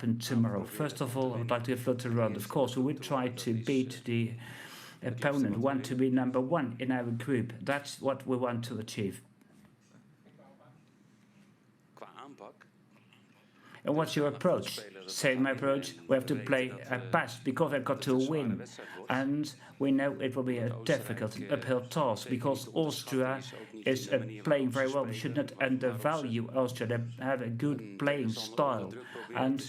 happen tomorrow. First of all, I would like to give the floor to Ronald. Of course, we will try to beat the opponent, want to be number one in our group. That's what we want to achieve. And what's your approach? Same approach. We have to play best because we've got to win. And we know it will be a difficult uphill task because Austria is playing very well. We should not undervalue Austria. They have a good playing style. And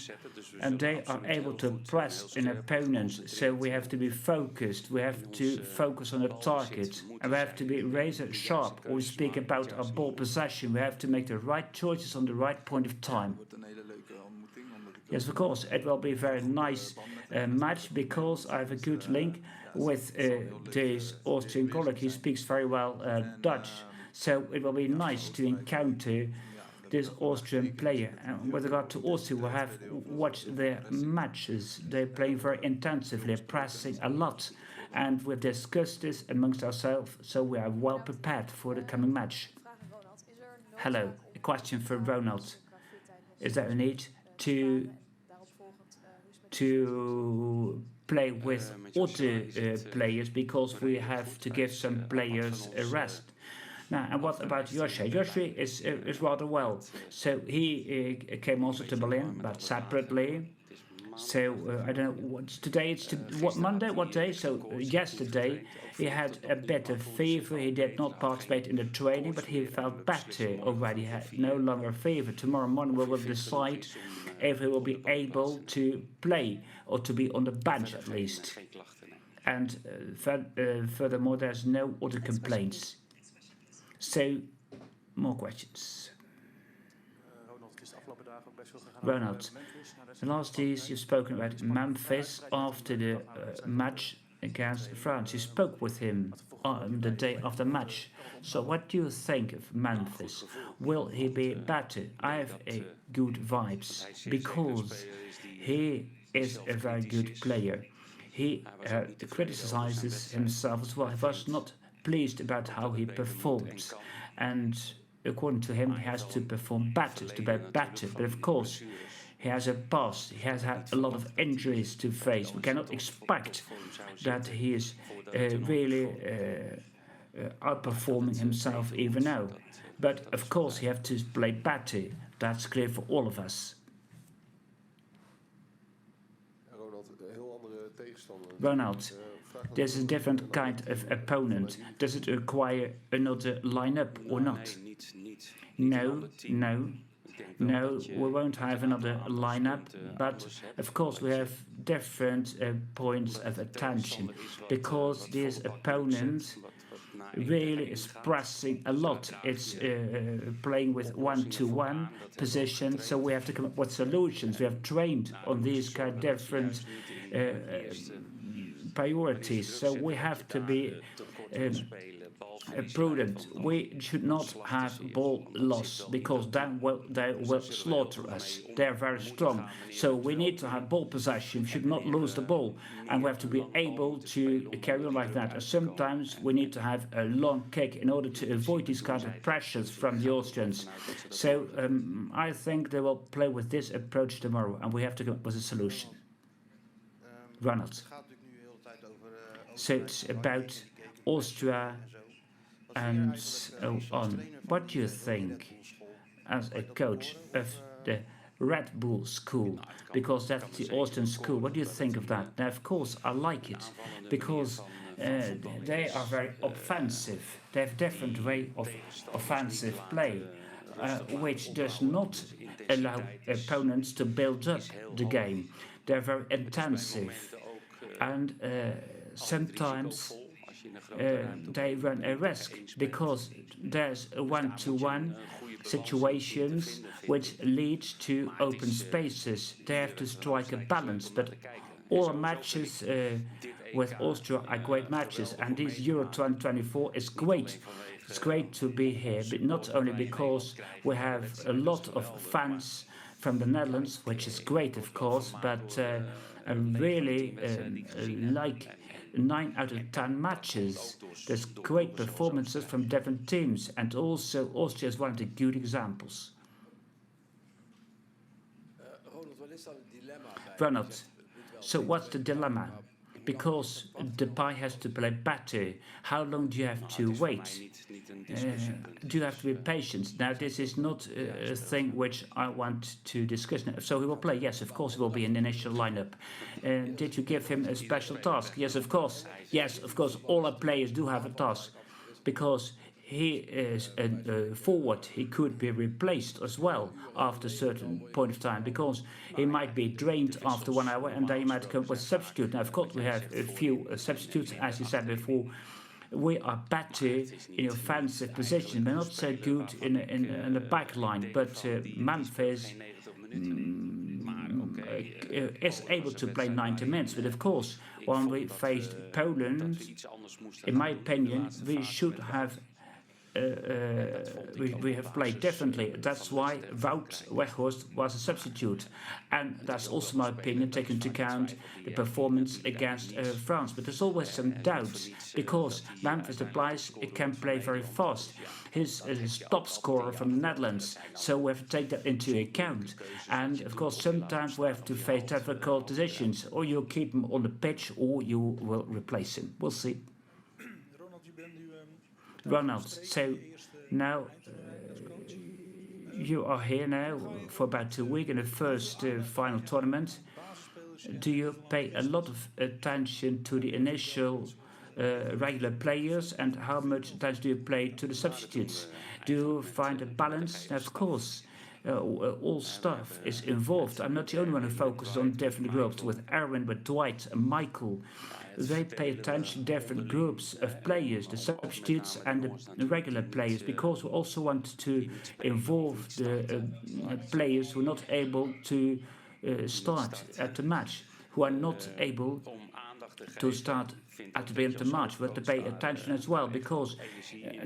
they are able to press an opponent. So we have to be focused. We have to focus on the target. And we have to be razor sharp. When we speak about our ball possession, we have to make the right choices on the right point of time. Yes, of course, it will be a very nice match because I have a good link with this Austrian colleague. He speaks very well Dutch, so it will be nice to encounter this Austrian player. And with regard to Austria, we have watched their matches. They're playing very intensively, pressing a lot, and we've discussed this amongst ourselves, so we are well prepared for the coming match. Hello, a question for Ronald. Is there a need to play with other players because we have to give some players a rest? Now, and what about Joshi? Joshi is rather well. So he came also to Berlin, but separately. So I don't know what's today. It's what Monday? What day? So yesterday he had a bit of fever. He did not participate in the training, but he felt better already. He had no longer fever. Tomorrow morning we will decide if he will be able to play or to be on the bench at least. And furthermore, there's no other complaints. So more questions. Ronald, the last days you've spoken about Memphis after the match against France. You spoke with him on the day of the match. So what do you think of Memphis? Will he be better? I have good vibes because he is a very good player. He criticizes himself as well. He was not pleased about how he performed, and according to him, he has to perform better, to be better. But of course, he has a past. He has had a lot of injuries to face. We cannot expect that he is really outperforming himself even now. But of course, he has to play better. That's clear for all of us. Ronald, there's a different kind of opponent. Does it require another lineup or not? No, we won't have another lineup, but of course we have different points of attention because this opponent really is pressing a lot. It's playing with one-to-one position, so we have to come up with solutions. We have trained on these kind of different priorities, so we have to be prudent. We should not have ball loss because then they will slaughter us. They are very strong, so we need to have ball possession. We should not lose the ball, and we have to be able to carry on like that. And sometimes we need to have a long kick in order to avoid these kind of pressures from the Austrians. So I think they will play with this approach tomorrow, and we have to come up with a solution. Ronald. So it's about Austria and so on. What do you think as a coach of the Red Bull school? Because that's the Austrian school. What do you think of that? Now, of course, I like it because they are very offensive. They have a different way of offensive play, which does not allow opponents to build up the game. They're very intensive, and sometimes they run a risk because there's a one-to-one situations which leads to open spaces. They have to strike a balance, but all matches with Austria are great matches, and this Euro 2024 is great. It's great to be here, but not only because we have a lot of fans from the Netherlands, which is great, of course, but I really like 9 out of 10 matches. There's great performances from different teams, and also Austria is one of the good examples. Ronald, so what's the dilemma? Because Depay has to play better. How long do you have to wait? Do you have to be patient? Now, this is not a thing which I want to discuss now. So he will play? Yes, of course he will be in the initial lineup. Did you give him a special task? Yes, of course. Yes, of course, all our players do have a task. Because he is a forward, he could be replaced as well after a certain point of time, because he might be drained after 1 hour and then he might come with a substitute. Now, of course, we have a few substitutes, as you said before. We are better in offensive position. We're not so good in the back line, but Memphis is able to play 90 minutes. But of course, when we faced Poland, in my opinion, we should have we have played differently. That's why Wout Weghorst was a substitute, and that's also my opinion, taking into account the performance against France. But there's always some doubts, because Memphis Depay can play very fast. He's top scorer from the Netherlands, so we have to take that into account. And of course, sometimes we have to face difficult decisions: or you keep him on the pitch, or you will replace him. We'll see. Ronald, so now you are here now for about 2 weeks in the first final tournament. Do you pay a lot of attention to the initial regular players, and how much attention do you pay to the substitutes? Do you find a balance? Of course, all staff is involved. I'm not the only one who focuses on different groups. With Erwin, with Dwight and Michael, they pay attention to different groups of players, the substitutes and the regular players, because we also want to involve the players who are not able to start at the match, who are not able to start at the beginning of the match. We have to pay attention as well, because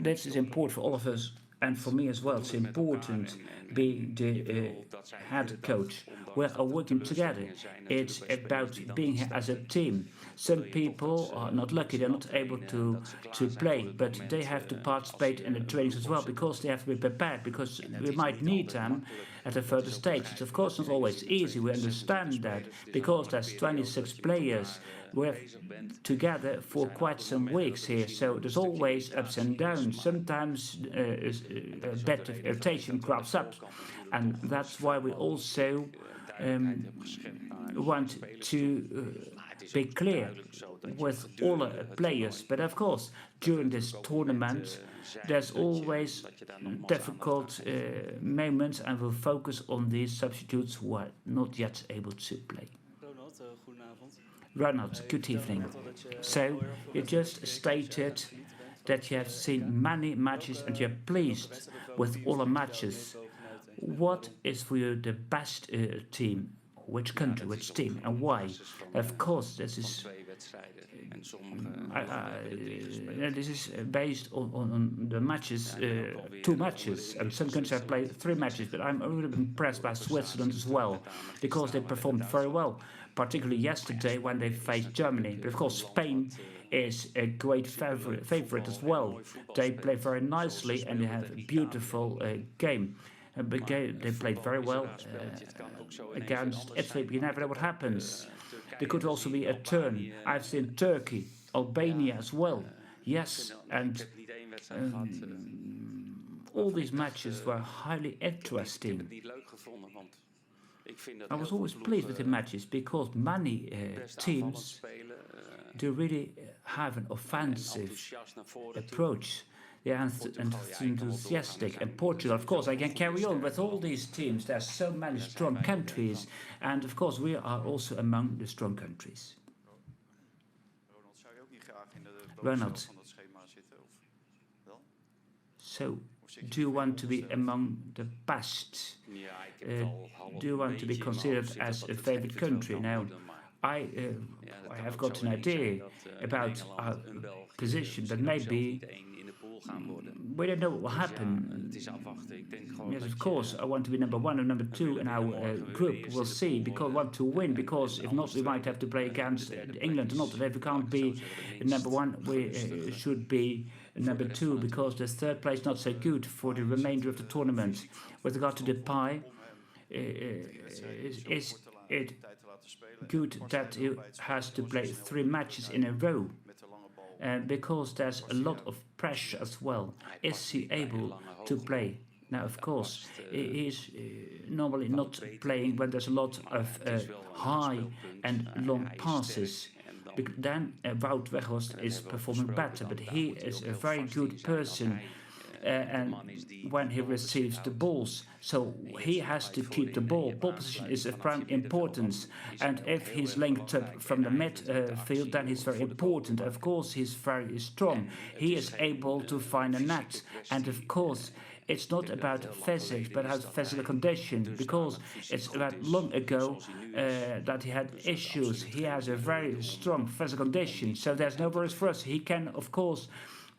this is important for all of us. And for me as well, it's important being the head coach. We are working together. It's about being here as a team. Some people are not lucky, they're not able to play, but they have to participate in the trainings as well, because they have to be prepared, because we might need them at a further stage. It's of course not always easy, we understand that, because there's 26 players. We're together for quite some weeks here, so there's always ups and downs. Sometimes a bit of irritation crops up, and that's why we also want to be clear with all our players. But of course, during this tournament, there's always difficult moments, and we'll focus on these substitutes who are not yet able to play. Ronald, good evening. So, you just stated that you have seen many matches and you're pleased with all the matches. What is for you the best team? Which country, which team, and why? Of course, this is based on the matches, 2 matches, and some countries have played 3 matches, but I'm really impressed by Switzerland as well, because they performed very well, particularly yesterday when they faced Germany. But of course, Spain is a great favorite as well. They play very nicely and they have a beautiful game. They played very well against Italy, but you never know what happens. There could also be a turn. I've seen Turkey, Albania as well. Yes, and all these matches were highly interesting. I was always pleased with the matches, because many teams do really have an offensive approach. They are enthusiastic. And Portugal, of course, I can carry on with all these teams. There are so many strong countries, and of course we are also among the strong countries. Ronald, so do you want to be among the best? Do you want to be considered as a favorite country? Now, I have got an idea about our position, but maybe we don't know what will happen. Yes, of course, I want to be number 1 or number 2 in our group. We'll see, because we want to win, because if not, we might have to play against England. Not that if we can't be number 1, we should be number 2, because the 3rd place is not so good for the remainder of the tournament. With regard to Depay, is it good that he has to play 3 matches in a row. Because there's a lot of pressure as well. Is he able to play? Now, of course, he is normally not playing when there's a lot of high and long passes. Then Wout Weghorst is performing better, but he is a very good person. And when he receives the balls, so he has to keep the ball. Ball position is of prime importance, and if he's linked up from the midfield, then he's very important. Of course, he's very strong. He is able to find a net, and of course, it's not about physics, but about physical condition, because it's about long ago that he had issues. He has a very strong physical condition, so there's no worries for us. He can, of course,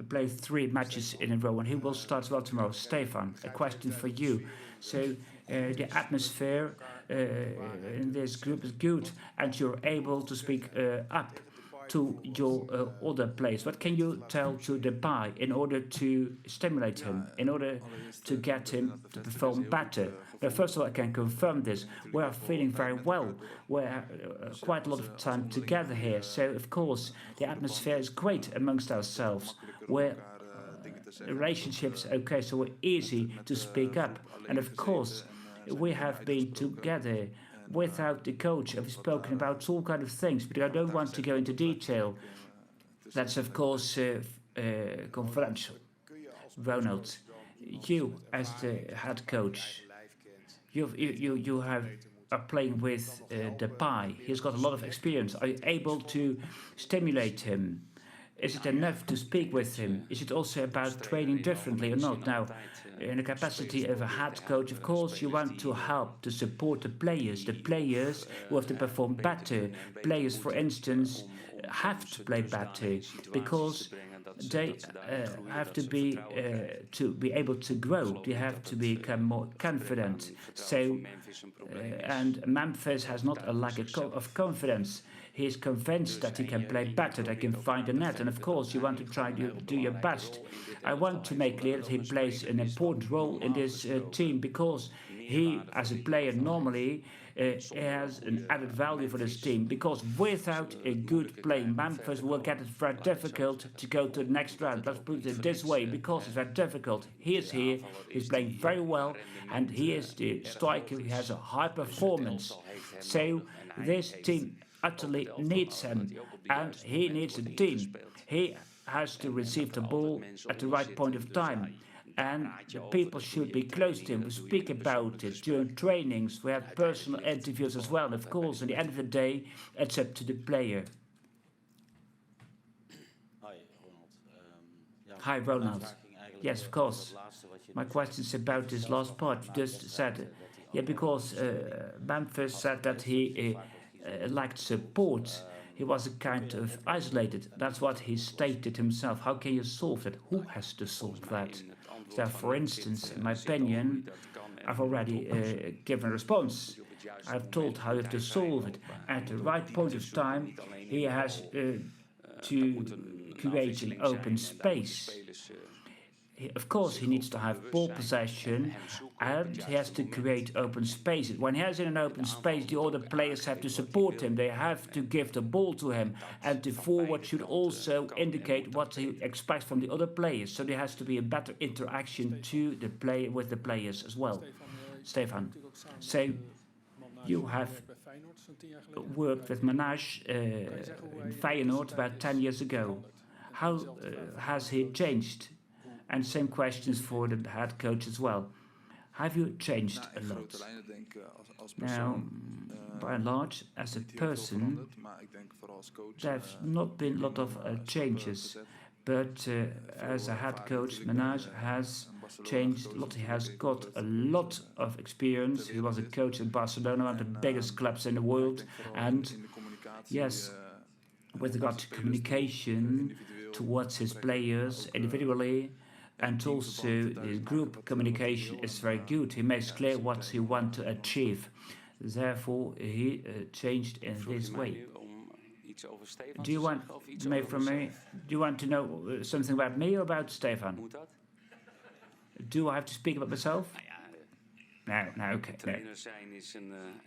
play 3 matches in a row, and he will start well tomorrow. Stefan, a question for you. So the atmosphere in this group is good, and you're able to speak up to your other players. What can you tell to Depay in order to stimulate him, in order to get him to perform better? Now, first of all, I can confirm this. We are feeling very well. We're quite a lot of time together here. So, of course, the atmosphere is great amongst ourselves. We're relationships okay, so we're easy to speak up. And, of course, we have been together without the coach. I've spoken about all kinds of things, but I don't want to go into detail. That's, of course, confidential. Ronald, you as the head coach, you are playing with Depay. He's got a lot of experience. Are you able to stimulate him? Is it enough to speak with him? Is it also about training differently or not? Now, in the capacity of a head coach, of course, you want to help to support the players who have to perform better. Players, for instance, have to play better because they have to be able to grow. They have to become more confident. So, and Memphis has not a lack of confidence. He is convinced that he can play better, that he can find a net, and of course you want to try to do your best. I want to make clear that he plays an important role in this team because he, as a player, normally has an added value for this team, because without a good playing Memphis will get it very difficult to go to the next round. Let's put it this way, because it's very difficult. He is here, he's playing very well, and he is the striker, he has a high performance. So this team utterly needs him, and he needs a team. He has to receive the ball at the right point of time, and the people should be close to him. We speak about it during trainings. We have personal interviews as well. Of course, at the end of the day, it's up to the player. Hi, Ronald. Yes, of course. My question is about this last part. You just said, yeah, because Memphis said that he lacked support. He was a kind of isolated. That's what he stated himself. How can you solve that? Who has to solve that? So, for instance, in my opinion, I've already given a response. I've told how you have to solve it. At the right point of time, he has to create an open space. Of course, he needs to have ball possession, and he has to create open spaces. When he has in an open space, the other players have to support him. They have to give the ball to him, and the forward should also indicate what he expects from the other players. So there has to be a better interaction to the with the players as well. Stefan, so you have worked with Manage in Feyenoord about 10 years ago. How has he changed? And same questions for the head coach as well. Have you changed a lot? Now, by and large, as a person, there's not been a lot of changes. But as a head coach, Manage has changed a lot. He has got a lot of experience. He was a coach in Barcelona, one of the biggest clubs in the world. And yes, with regard to communication towards his players individually, and also the group communication is very good. He makes clear what he wants to achieve. Therefore, he changed in this way. Do you want from me? Do you want to know something about me or about Stefan? Do I have to speak about myself? Okay. No.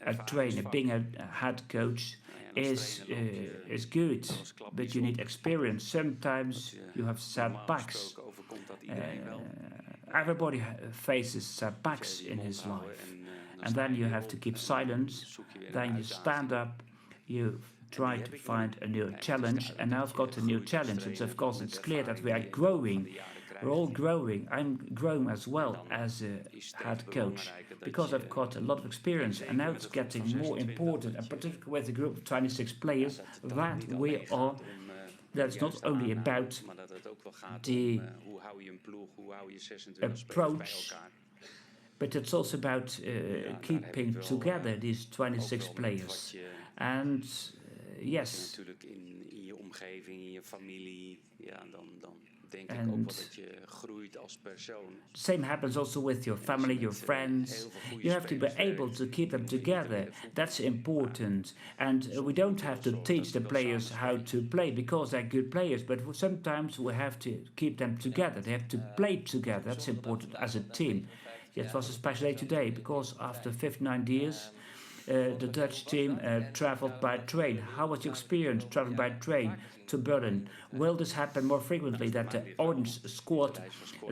A trainer, being a head coach, is good, but you need experience. Sometimes you have setbacks. Everybody faces setbacks in his life, and then you have to keep silent. Then you stand up. You try to find a new challenge, and now I've got a new challenge. And of course, it's clear that we are growing. We're all growing. I'm growing as well as a head coach because I've got a lot of experience, and now it's getting more important, and particularly with a group of 26 players, that we are. That's not only about the approach, but it's also about keeping together these 26 players. And yes. And same happens also with your family, your friends. You have to be able to keep them together. That's important. And we don't have to teach the players how to play because they're good players, but sometimes we have to keep them together. They have to play together. That's important as a team. It was a special day today because after 59 years, the Dutch team traveled by train. How was your experience traveling by train to Berlin? Will this happen more frequently, that the Orange squad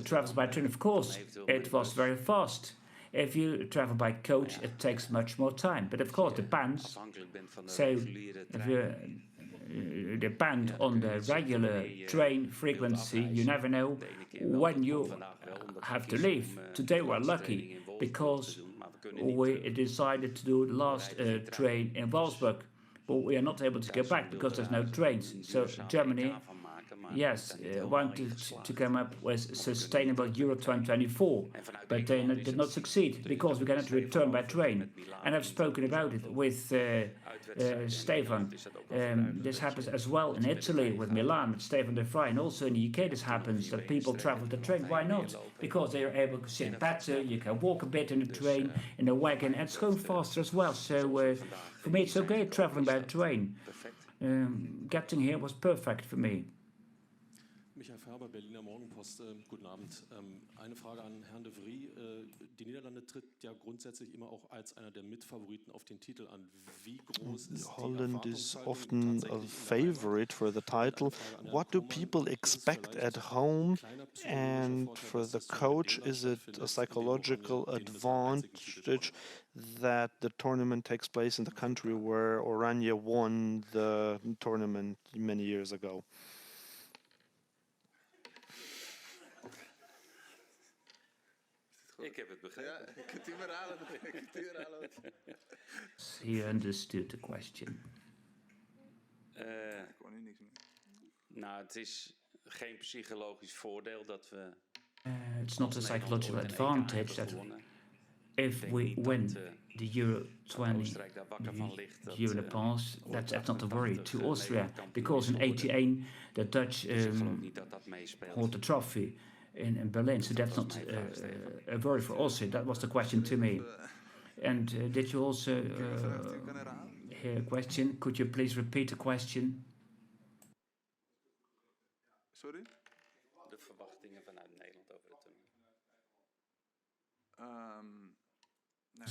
travels by train? Of course, it was very fast. If you travel by coach, it takes much more time. But of course, depends. So if you depend on the regular train frequency, you never know when you have to leave. Today we're lucky because we decided to do the last train in Wolfsburg, but we are not able to go back because there's no trains. So Germany, yes, wanted to come up with sustainable Euro 2024, but they did not succeed because we cannot return by train. And I've spoken about it with Stefan. This happens as well in Italy with Milan, with Stefan De Vrij, and also in the UK this happens, that people travel the train. Why not? Because they are able to sit better, you can walk a bit in the train, in a wagon, and it's going faster as well. So for me it's okay traveling by train. Getting here was perfect for me. Michael Färber, Berliner Morgenpost. Guten Abend. Eine Frage an Herrn De Vrij. Die Niederlande tritt ja grundsätzlich immer auch als einer der Mitfavoriten auf den Titel an. Wie groß ist Holland is often a favorite for the title. What do people expect at home? And for the coach, is it a psychological advantage that the tournament takes place in the country where Oranje won the tournament many years ago? Ik heb het begrepen. Ja, kunt u herhalen? He understood the question. Ik kon nu niks meer. Nou, het is geen psychologisch voordeel dat we. It's not a psychological advantage that if we win the Euro 20, the Euro in the past, that's not a worry to Austria, because in '88 the Dutch hold the trophy in Berlin, so that's not a worry for Austria. That was the question to me. And did you also hear a question? Could you please repeat the question? Sorry? De verwachtingen vanuit Nederland over het toernooi.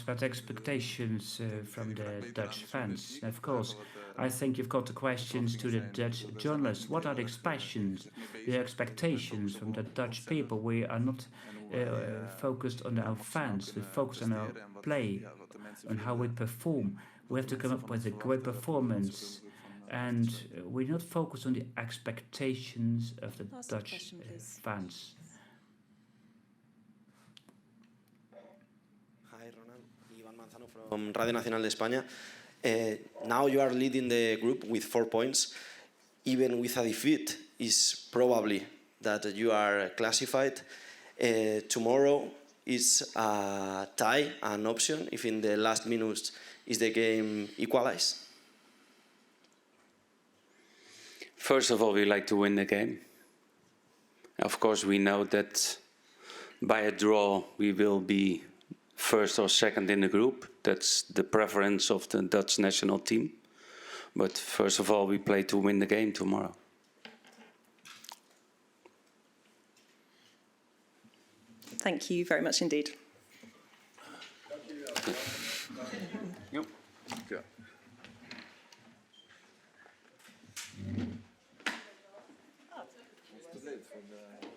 About expectations from the Dutch fans. Of course, I think you've got the questions to the Dutch journalists. What are the expectations from the Dutch people? We are not focused on our fans. We focus on our play, on how we perform. We have to come up with a great performance. And we're not focused on the expectations of the Dutch fans. From Radio Nacional de España. Now you are leading the group with 4 points. Even with a defeat, is probably that you are classified. Tomorrow is a tie, an option, if in the last minutes is the game equalized. First of all, we like to win the game. Of course, we know that by a draw we will be first or second in the group. That's the preference of the Dutch national team. But first of all, we play to win the game tomorrow. Thank you very much indeed. Yep. Good. It's too late for the